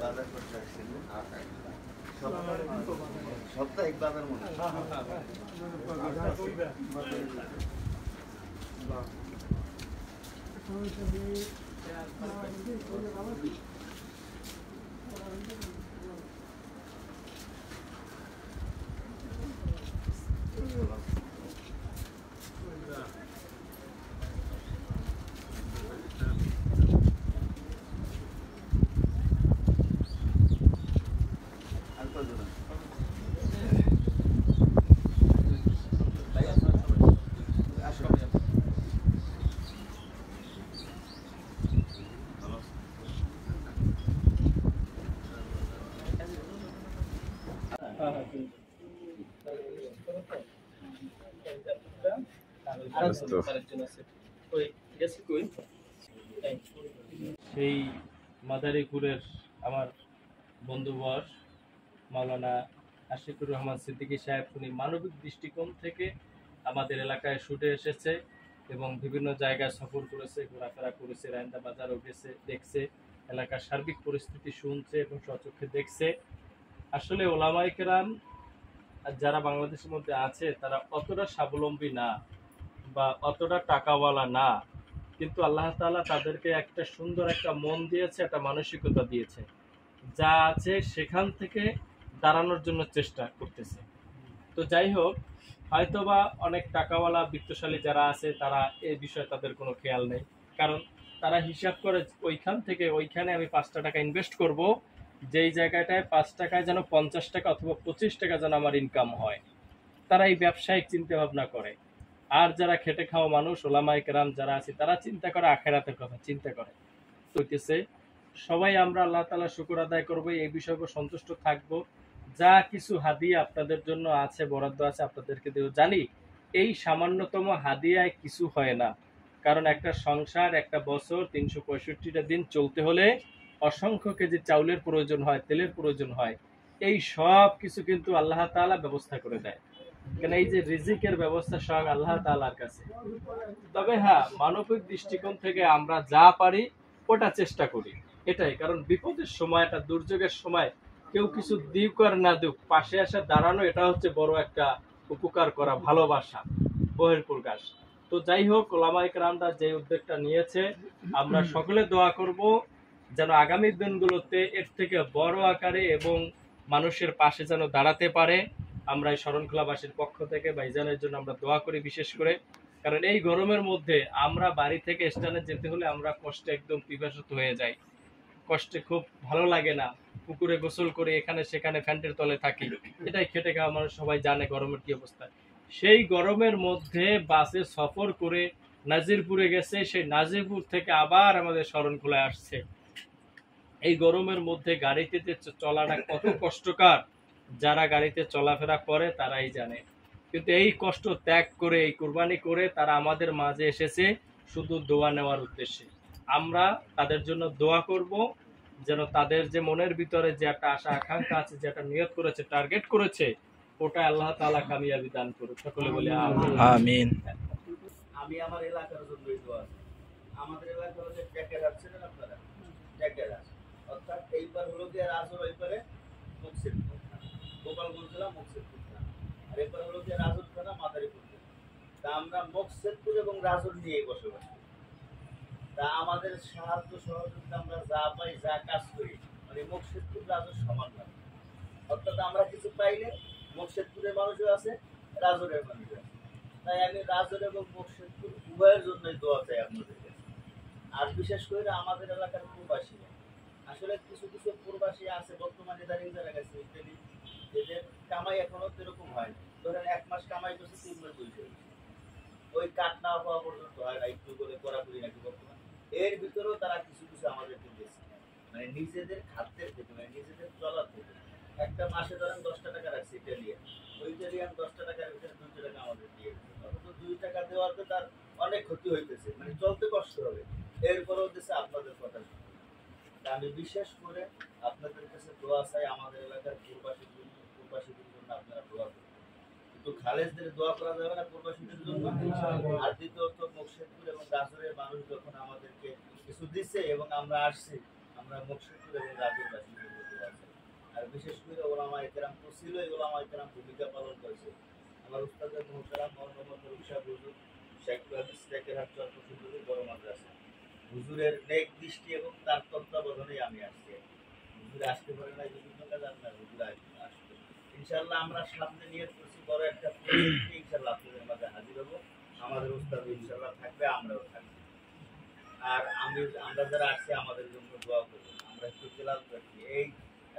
বাজার করতে আসছেন সপ্তাহিক বাজার মনে সেই মাদারীপুরের আমার বন্ধু বস মাওলানা আশিকুর রহমান সিদ্দিকী সাহেব উনি মানবিক দৃষ্টিকোণ থেকে আমাদের এলাকায় ছুটে এসেছে এবং বিভিন্ন জায়গায় সফর করেছে, ঘোরাফেরা করেছে, রায়ন্দা বাজারও গেছে, দেখছে, এলাকার সার্বিক পরিস্থিতি শুনছে এবং স্বচক্ষে দেখছে। আসলে ওলামায়ে কেরাম যারা বাংলাদেশের মধ্যে আছে তারা অতটা স্বাবলম্বী না বা অতটা টাকাওয়ালা না, কিন্তু আল্লাহ তাআলা তাদেরকে একটা সুন্দর একটা মন দিয়েছে, একটা মানসিকতা দিয়েছে, যা আছে সেখান থেকে দাঁড়ানোর জন্য চেষ্টা করতেছে। তো যাই হোক, হয়তোবা অনেক টাকাওয়ালা বিত্তশালী যারা আছে তারা এই বিষয়ে তাদের কোনো খেয়াল নেই, কারণ তারা হিসাব করে ওইখান থেকে ওইখানে আমি 5টা টাকা ইনভেস্ট করব, যেই জায়গাটায় 5 টাকায় যেন 50 টাকা অথবা 25 টাকা যেন আমার ইনকাম হয়। তারা এই ব্যবসায়িক চিন্তা ভাবনা করে। আর যারা খেটে খাওয়া মানুষ, ওলামায়ে কেরাম যারা আছে, তারা চিন্তা করে আখেরাতের কথা চিন্তা করে। হইতেছে সবাই আমরা আল্লাহ তাআলা শুকর আদায় করব, এই বিষয়ে সন্তুষ্ট থাকব। যা কিছু হাদিয়া আপনাদের জন্য আছে, বরাদ্দ আছে, আপনাদেরকে দেব। জানি এই সামান্যতম হাদিয়ায় কিছু হয় না, কারণ একটা সংসার একটা বছর 365টা দিন চলতে হলে অসংখ্য কেজি চাউলের প্রয়োজন হয়, তেলের প্রয়োজন হয়। এই সব কিছু কিন্তু আল্লাহ তাআলা ব্যবস্থা করে দেয়, কেন এই যে রিজিকের ব্যবস্থা স্বয়ং আল্লাহ তাআলার কাছে। তবে হ্যাঁ, মানবিক দৃষ্টিকোণ থেকে আমরা যা পারি ওটা চেষ্টা করি, এটাই। কারণ বিপদের সময়, একটা দুর্যোগের সময় কেউ কিছু দিক আর না দিক, পাশে এসে দাঁড়ানো, এটা হচ্ছে বড় একটা উপকার করা, ভালোবাসা, বহিঃপ্রকাশ। তো যাই হোক, ওলামায়ে কেরামরা যে উদ্যোগটা নিয়েছে, আমরা সকলে দোয়া করব যেন আগামী দিনগুলোতে এর থেকে বড় আকারে এবং মানুষের পাশে যেন দাঁড়াতে পারে। আমরা এই শরণখোলাবাসীর পক্ষ থেকে ভাইজানের জন্য আমরা দোয়া করি বিশেষ করে, কারণ এই গরমের মধ্যে আমরা বাড়ি থেকে স্থানে যেতে হলে আমরা কষ্টে একদম পিপাসিত হয়ে যাই, কষ্টে খুব ভালো লাগে না। পুকুরে গোসল করে এখানে সেখানে ফ্যানের তলে থাকি, এটাই খেটে খাওয়া মানুষ, সবাই জানে গরমের কি অবস্থা। সেই গরমের মধ্যে বাসে সফর করে নাজিরপুরে গেছে, সেই নাজিরপুর থেকে আবার আমাদের শরণখোলায় আসছে। এই গরমের মধ্যে গাড়িতে চলাটা কত কষ্টকর, যারা গাড়িতে চলাফেরা করে তারাই জানে। কিন্তু এই কষ্ট ত্যাগ করে, এই কুরবানি করে তারা আমাদের মাঝে এসেছে শুধু দোয়া নেওয়ার উদ্দেশ্যে। আমরা তাদের জন্য দোয়া করব যেন তাদের যে মনের ভিতরে যে একটা আশা আকাঙ্ক্ষা আছে, যে একটা নিয়ত করেছে, টার্গেট করেছে, ওটা আল্লাহ তাআলা কামিয়াবি দান করুক। সকলে বলি আমিন। আমি আমার এলাকার জন্য দোয়া আছে। আমাদের এলাকা হচ্ছে ট্যাকেরার, ছিলেন আপনারা? ট্যাকেরার অর্থাৎ এইবার হলো গিয়ে রাজুর, ওইপারে মুকসিদপুর, গোপালগঞ্জ জেলা মুকসিদপুর, আর এরপর হলো গিয়ে রাজুর থানা, মাদারীপুর। তা আমরা মুকসিদপুর এবং রাজুর নিয়ে বসবাস করি। তা আমাদের সাহায্য সহযোগিতা আমরা যা পাই, যা কাজ করি, মানে মুকসিদপুর রাজুর সমান না। অর্থাৎ আমরা কিছু পাইলে মুকসিদপুরের মানুষও আছে, রাজুরের মানুষও আছে। তাই আমি রাজুর এবং মুকসিদপুর উভয়ের জন্যই দোয়া চাই আপনাদের কাছে। আর বিশেষ করে আমাদের এলাকার প্রবাসী, আসলে কিছু কিছু প্রবাসী আছে বর্তমানে ইদানিং যারা গেছে ইত্যাদি, এদের কামাই এখনো এরকম হয়। ধরেন 1 মাস কামাই করছে, 3 মাস বসে ওই কাঠ না পাওয়া পর্যন্ত হয় না, একটু করে করাকরি নাকি বর্তমান। এর ভিতরেও তারা কিছু কিছু আমাদেরকে দিয়েছে, মানে নিজেদের খাদ্যের থেকে, মানে নিজেদের চলার থেকে। একটা মাসে ধরেন 10টা টাকা রাখছে ইটালিয়ান, ওই ইটালিয়ান 10টা টাকার ভিতরে 2 টাকা আমাদের দিয়ে দিচ্ছে। অথচ 2 টাকা দেওয়াতে তার অনেক ক্ষতি হইতেছে, মানে চলতে কষ্ট হবে। এরপরেও দিচ্ছে আপনাদের কথা। আমি বিশেষ করে আপনাদের কাছে দোয়া চাই, আমাদের এলাকার প্রবাসীদের জন্য আপনারা দোয়া করবেন। কিন্তু খালেদদের দোয়া করা যাবে না প্রবাসীদের জন্য। আর দ্বিতীয়ত মুকসিদপুর এবং রাজুরের মানুষ যখন আমাদেরকে কিছু দিচ্ছে এবং আমরা আসছি, আমরা মুর্শিদপুর এবং রাজুরবাসী আছে। আর বিশেষ করে ওলামায়ে কেরাম তো ছিলই, ওলামায়ে কেরাম ভূমিকা পালন করেছে। আমার উস্তাদের মোহতারাম মওলানা ফরুক সাহেব হুজুর, শেখ হাদিস টেকেরহাট চরপশুর বড় মাদ্রাসা, হুজুরের নেক দৃষ্টি এবং তার তত্ত্বাবধানেই আমি আসছি। হুজুর আসতে পারে না বিভিন্ন কাজ আপনার হুজুর আসবে ইনশাআল্লাহ। আমরা সামনে নিয়ে করছি বড় একটা প্রজেক্টে ইনশাআল্লাহ আপনাদের মাঝে হাজির হবো। আমাদের উস্তাদ ইনশাআল্লাহ থাকবে, আমরাও থাকবো। আর আমরা যারা আসছি আমাদের জন্য দোয়া করবেন। আমরা একটু তেলাল করছি এই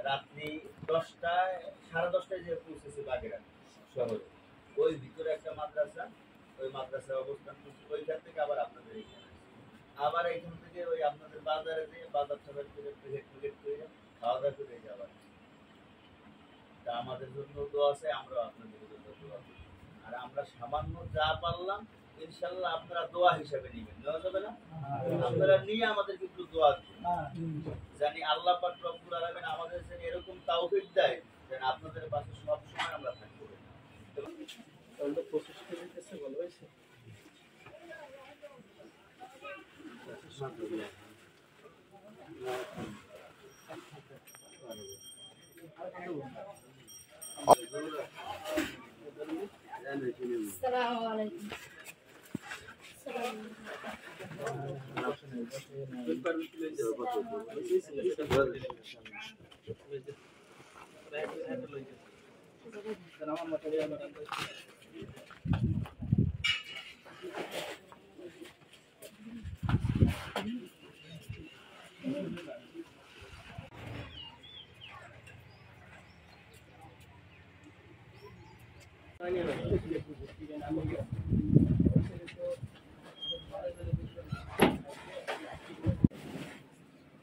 রাত্রি 10টায় 10:30টায় যে পৌঁছেছি বাগেরহাট শহরে, ওই ভিতরে একটা মাদ্রাসা, ওই মাদ্রাসায় অবস্থান করছি। ওইখান থেকে আবার আপনাদের এখানে, আবার এইখান থেকে ওই আপনাদের বাজারে যেয়ে বাজার টাজার করে প্লেট করে খাওয়া দাওয়া করে যাবার। তা আমাদের জন্য দোয়া আছে, আমরা আপনাদের জন্য দোয়া করি। আর আমরা সামান্য যা পারলাম ইনশাআল্লাহ আপনারা দোয়া হিসাবে নেবেন, নেওয়া যাবে না? আপনারা নিয়ে আমাদেরকে একটু দোয়া দিন, জানি আল্লাহ পাক রব্বুল আলামিন আমাদের যেন এরকম তাওফিক দেয় যেন আপনাদের পাশে সব সময় আমরা থাকবো। তাহলে 25 কেজি কাছে ভালো হয়েছে। আসসালামু আলাইকুম।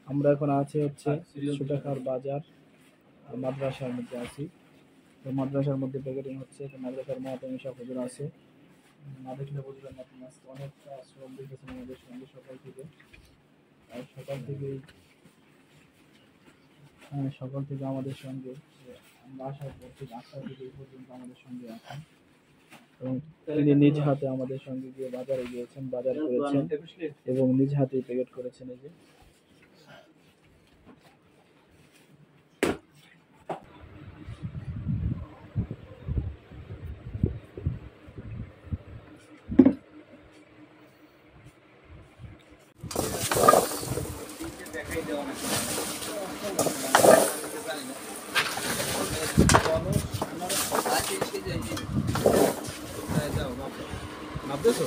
আমরা এখন আছি হচ্ছে সুটাখার বাজার মাদ্রাসার মধ্যে আছি। তো মাদ্রাসার মধ্যে প্যাকেটিং হচ্ছে। তো মাদ্রাসার মহাতমী সব হুজুর আছে। মাদ্রাসা হুজুরের মতন আজকে অনেকটা শ্রম দিয়েছেন আমাদের সঙ্গে সকাল থেকে। আর সকাল থেকে আমাদের সঙ্গে আমরা আসার পর থেকে 8টা থেকে এই পর্যন্ত আমাদের সঙ্গে আছেন এবং তিনি নিজ হাতে আমাদের সঙ্গে গিয়ে বাজারে গিয়েছেন, বাজার করেছেন এবং নিজ হাতেই প্যাকেট করেছেন। এই যে দেখাই দেওয়া না ভাবতেছো